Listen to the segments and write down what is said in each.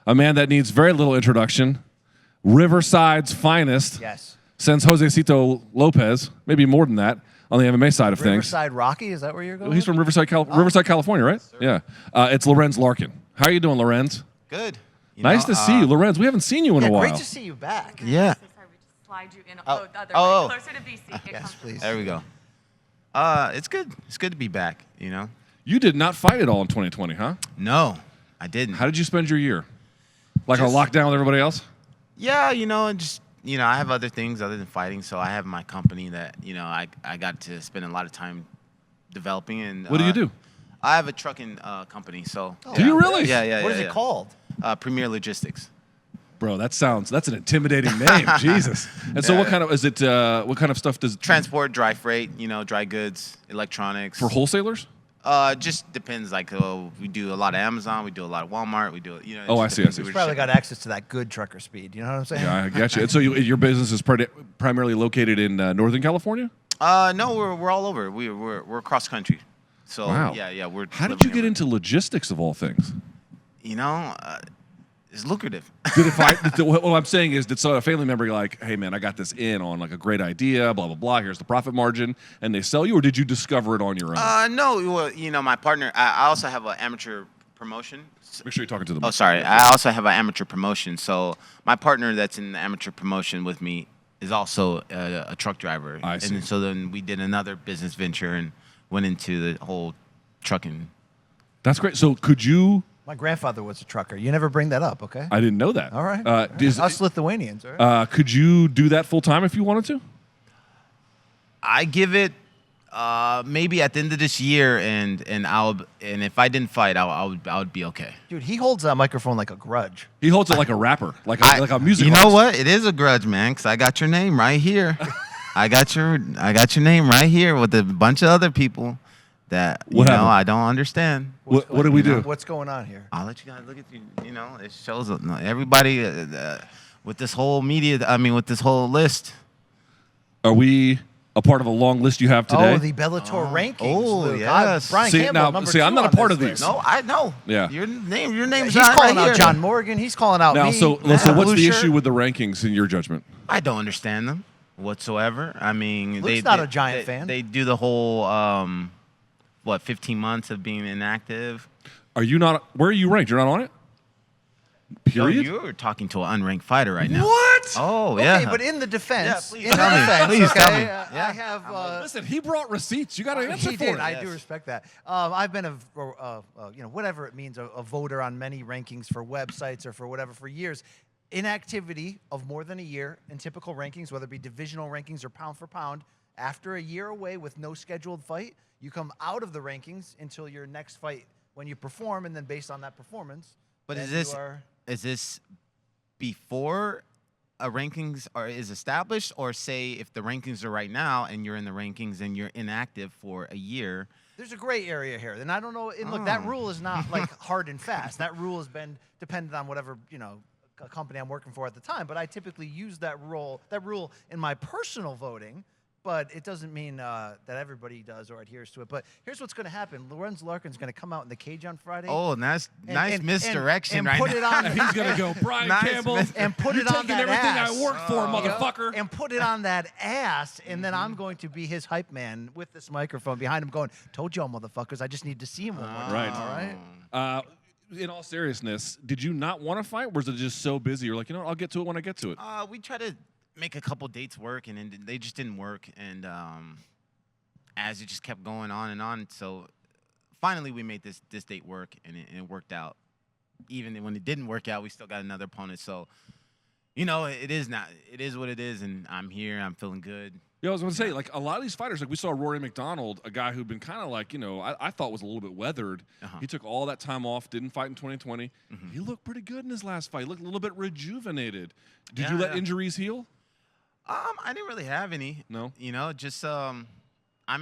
A man that needs very little introduction. Riverside's finest. Yes. Since Josecito Lopez, maybe more than that, on the MMA side of things. Riverside Rocky, is that where you're going? He's from Riverside, California, right? Yes, yeah. It's Lorenz Larkin. How are you doing, Lorenz? Good. Nice to see you, Lorenz. We haven't seen you in a while. Great to see you back. Yeah. Sorry, we just slide you in the other way, closer to BC. Get Yes, comfortable. please. There we go. It's good. It's good to be back, you know? You did not fight at all in 2020, huh? No, I didn't. How did you spend your year? Like on Just- lockdown with everybody else? Yeah, you know, and just, you know, I have other things other than fighting. So I have my company that, you know, I got to spend a lot of time developing. And What do you do? I have a trucking company. So Do you really? Yeah. What is it called? Premier Logistics. Bro, that's an intimidating name. Jesus. And so what kind of stuff does Transport, dry freight, you know, dry goods, electronics. for wholesalers? Just depends. Like, we do a lot of Amazon, we do a lot of Walmart, we do, you know. Oh, I just see, depends I see. who we're Probably got shipping. access to that good trucker speed. You know what I'm saying? Yeah, I get you. And so your business is primarily located in Northern California? No, we're all over. We're across country. So Wow. yeah, we're. How did living you get everywhere. into logistics of all things? You know, it's lucrative. Did it fight? What I'm saying is, did a family member be like, hey, man, I got this in on like a great idea, blah, blah, blah, here's the profit margin, and they sell you, or did you discover it on your own? No, well, you know, my partner. I also have an amateur promotion. Make sure you're talking to them. Oh, sorry. I also have an amateur promotion. So my partner that's in the amateur promotion with me is also a truck driver. I see. And so then we did another business venture and went into the whole trucking. That's great. So could you, My grandfather was a trucker. You never bring that up, okay? I didn't know that. All right. Us Lithuanians, all right? could you do that full time if you wanted to? I give it maybe at the end of this year, and if I didn't fight, I would be okay. Dude, he holds that microphone like a grudge. He holds it like a rapper, like a music You know artist. what? It is a grudge, man, because I got your name right here. I got your name right here with a bunch of other people that What happened? I don't understand. What did we do? What's going on here? I'll let you guys look at you. You know, it shows everybody with this whole media. I mean, with this whole list. Are we a part of a long list you have today? Oh, the Bellator rankings. Oh, Luke. yes. Brian See, Campbell, now- number see, I'm 2 not on a part this of these. list. No, I know. Yeah. Your name's He's not calling right out here. John Morgan. He's calling out Now, me. so what's Blue the shirt. issue with the rankings in your judgment? I don't understand them whatsoever. I mean, Luke's not a Giant fan. They do the whole 15 months of being inactive. Are you not? Where are you ranked? You're not on it. Period. No, you're talking to an unranked fighter right now. What? Oh, yeah. Okay, but in the defense, Yeah, please in the tell me. defense, Please okay, tell me. I have. Listen, he brought receipts. You got to answer He for did. it. I do respect that. I've been whatever it means, a voter on many rankings for websites or for whatever for years. Inactivity of more than a year in typical rankings, whether it be divisional rankings or pound for pound, after a year away with no scheduled fight, you come out of the rankings until your next fight when you perform, and then based on that performance. But then is this before a rankings is established, or say if the rankings are right now and you're in the rankings and you're inactive for a year? There's a gray area here, and I don't know. And look, that rule is not like hard and fast. That rule has been dependent on whatever company I'm working for at the time. But I typically use that rule in my personal voting. But it doesn't mean that everybody does or adheres to it. But here's what's going to happen: Lorenz Larkin's going to come out in the cage on Friday. Oh, nice misdirection and right put now. it on. He's gonna go, Brian Nice, Campbell, miss. And put it you're on taking that everything ass. I worked for, motherfucker. And put it on that ass, and then I'm going to be his hype man with this microphone behind him going, told y'all motherfuckers, I just need to see him one more time. Right. All right? In all seriousnness, did you not want to fight? Or was it just so busy? You're like, I'll get to it when I get to it. We tried to make a couple dates work, and then they just didn't work. And as it just kept going on and on, so finally we made this date work, and it worked out. Even when it didn't work out, we still got another opponent. So, it is what it is, and I'm here. I'm feeling good. Yeah, I was going to say, like, a lot of these fighters, like we saw Rory McDonald, a guy who'd been kind of like, I thought was a little bit weathered. He took all that time off, didn't fight in 2020. He looked pretty good in his last fight. He looked a little bit rejuvenated. Did you let injuries heal? I didn't really have any. No? Just I'm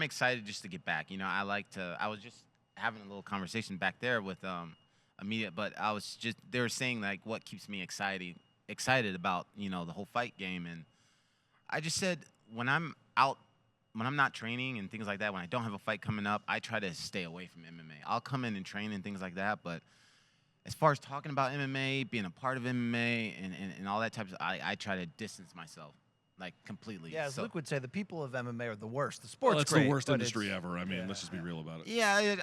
excited just to get back. I was just having a little conversation back there with Amelia, but they were saying like what keeps me excited about, the whole fight game. And I just said, when I'm out, when I'm not training and things like that, when I don't have a fight coming up, I try to stay away from MMA. I'll come in and train and things like that, but as far as talking about MMA, being a part of MMA, and all that type of, I try to distance myself, like, completely. Yeah, as so, Luke would say, the people of MMA are the worst. The sport's Well, it's great, the worst but industry ever. I mean, let's just be real about it. yeah,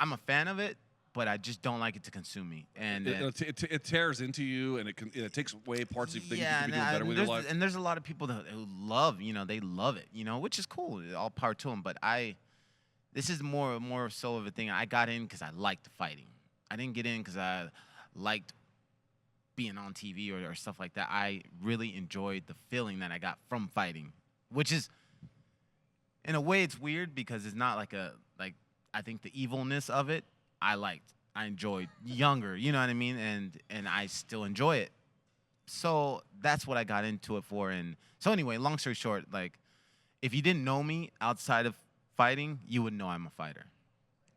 I'm a fan of it, but I just don't like it to consume me. And It tears into you, and it takes away parts of things you could be doing better with your life. And there's a lot of people who love, they love it, which is cool. All power to them. But this is more so of a thing. I got in because I liked fighting. I didn't get in because I liked being on TV or stuff like that. I really enjoyed the feeling that I got from fighting, which is, in a way, it's weird because it's not like I think the evilness of it, I enjoyed younger, you know what I mean? And I still enjoy it. So that's what I got into it for. And so anyway, long story short, like, if you didn't know me outside of fighting, you would know I'm a fighter.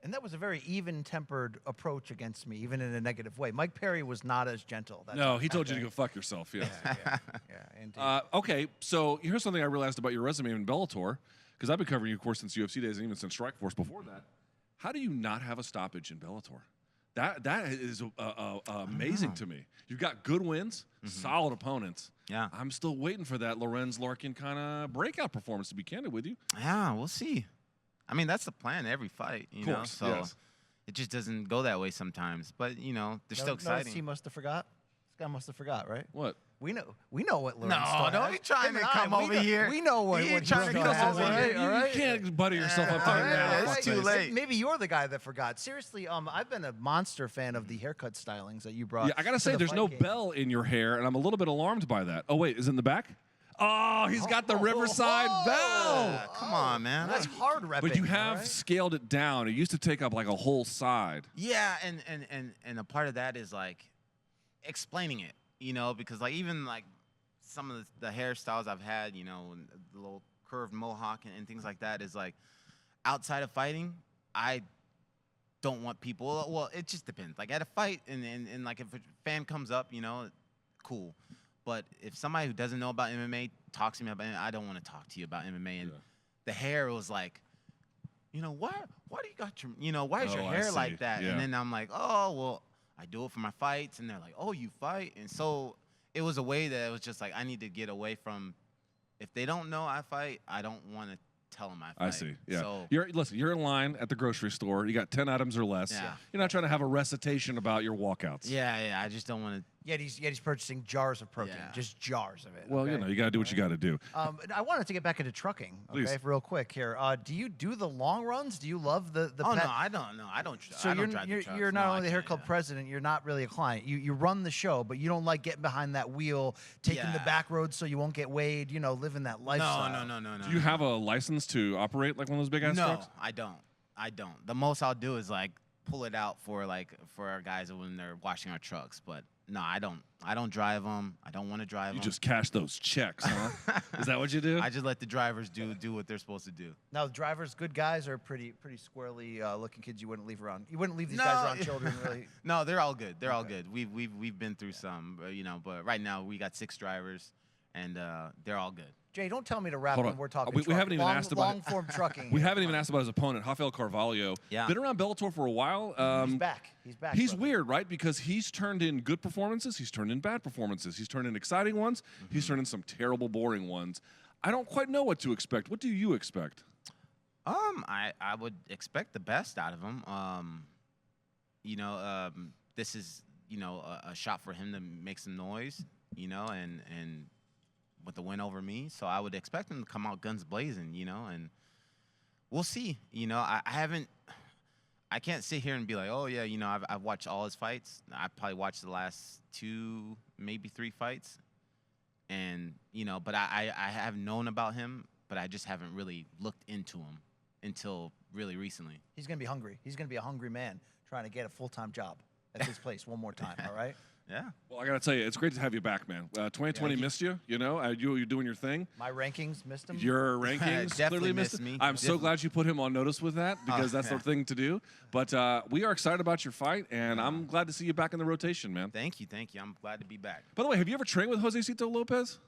And that was a very even-tempered approach against me, even in a negative way. Mike Perry was not as gentle. No, he told you to go fuck yourself. Yeah. Indeed. Okay, so here's something I realized about your resume in Bellator, because I've been covering you, of course, since UFC days and even since Strikeforce before that. How do you not have a stoppage in Bellator? That is amazing to me. You've got good wins, solid opponents. Yeah. I'm still waiting for that Lorenz Larkin kind of breakout performance, to be candid with you. Yeah, we'll see. I mean, that's the plan every fight, you know. So yes. it just doesn't go that way sometimes. But, they're still exciting. He must have forgot. This guy must have forgot, right? What? We know what Lorenz No, don't be trying to come over here. We know what You're what trying to Lorenz come has, over here. all right? You can't butter yourself up to all it right, now. it's too late. Maybe you're the guy that forgot. Seriously, I've been a monster fan of the haircut stylings that you brought. Yeah, I gotta say, there's no bell in your hair, and I'm a little bit alarmed by that. Oh wait, is it in the back? Oh, he's got the Riverside bell. Come on, man. That's hard repping. But you have all right? scaled it down. It used to take up like a whole side. Yeah, and a part of that is like explaining it, because like even like some of the hairstyles I've had, and the little curved mohawk and things like that is like outside of fighting, I don't want people. Well, it just depends. Like at a fight, and like if a fan comes up, cool. But if somebody who doesn't know about MMA talks to me about it, I don't want to talk to you about MMA. And the hair was like, why do you got your, why is your hair like that? Yeah. And then I'm like, oh, well, I do it for my fights. And they're like, oh, you fight? And so it was a way that it was just like, I need to get away from, if they don't know I fight, I don't want to tell them I fight. I see. Yeah. So, You're in line at the grocery store. You got 10 items or less. Yeah. You're not trying to have a recitation about your walkouts. yeah, I just don't want to. Yet he's purchasing jars of protein, Yeah. just jars of it. Well, okay? you got to do what you got to do. I wanted to get back into trucking, okay, Please. real quick here. Do you do the long runs? Do you love the Oh, pet? no, I don't. No, I don't. So I don't drive the you're trucks. not No, only I the hair can't, club yeah. president, you're not really a client. You run the show, but you don't like getting behind that wheel, taking the Yeah. back roads so you won't get weighed, living that lifestyle. No. Do you have a license to operate like one of those big ass No, trucks? I don't. The most I'll do is like pull it out for our guys when they're washing our trucks. But no, I don't drive them. I don't want to drive You them. just cash those checks, huh? Is that what you do? I just let the drivers do what they're supposed to do. Now, the drivers, good guys, or pretty squirrely looking kids you wouldn't leave around. You wouldn't leave these guys around children, really. No, they're all good. They're all good. We've been through some, but right now we got 6 drivers, and they're all good. Jay, don't tell me to rap Hold when on. we're talking We truck. haven't even asked about long-form trucking. We haven't even asked about his opponent, Rafael Carvalho. Yeah. Been around Bellator for a while. He's back. He's back. He's brother. weird, right? Because he's turned in good performances. He's turned in bad performances. He's turned in exciting ones. He's turned in some terrible, boring ones. I don't quite know what to expect. What do you expect? I would expect the best out of him. This is a shot for him to make some noise. And with the win over me, so I would expect him to come out guns blazing. And we'll see. I can't sit here and be like, oh yeah, I've watched all his fights. I probably watched the last 2, maybe 3 fights, and but I have known about him, but I just haven't really looked into him until really recently. He's going to be hungry. He's going to be a hungry man trying to get a full-time job at this place one more time, all right? Yeah. Well, I got to tell you, it's great to have you back, man. 2020 missed you. You're doing your thing. My rankings missed him. Your rankings Definitely clearly missed missed me. I'm so glad you put him on notice with that because that's yeah. the thing to do. But we are excited about your fight, and I'm glad to see you back in the rotation, man. Thank you. I'm glad to be back. By the way, have you ever trained with Josecito Lopez?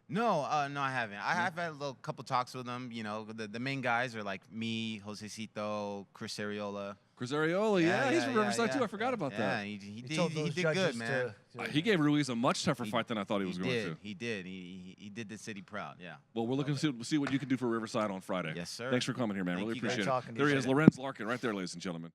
No, I haven't. I have had couple talks with him. The main guys are like me, Josecito, Chris Ariola. Chris Arreola, he's from Riverside too. I forgot about that. Yeah, he told did those good, judges man. He gave Ruiz a much tougher fight than I thought he was going to. He did. He did the city proud. Yeah. Well, we're looking to see what you can do for Riverside on Friday. Yes, sir. Thanks for coming here, man. Thank really you, guys. appreciate it. Talking to There you. he is, Lorenz Larkin, right there, ladies and gentlemen.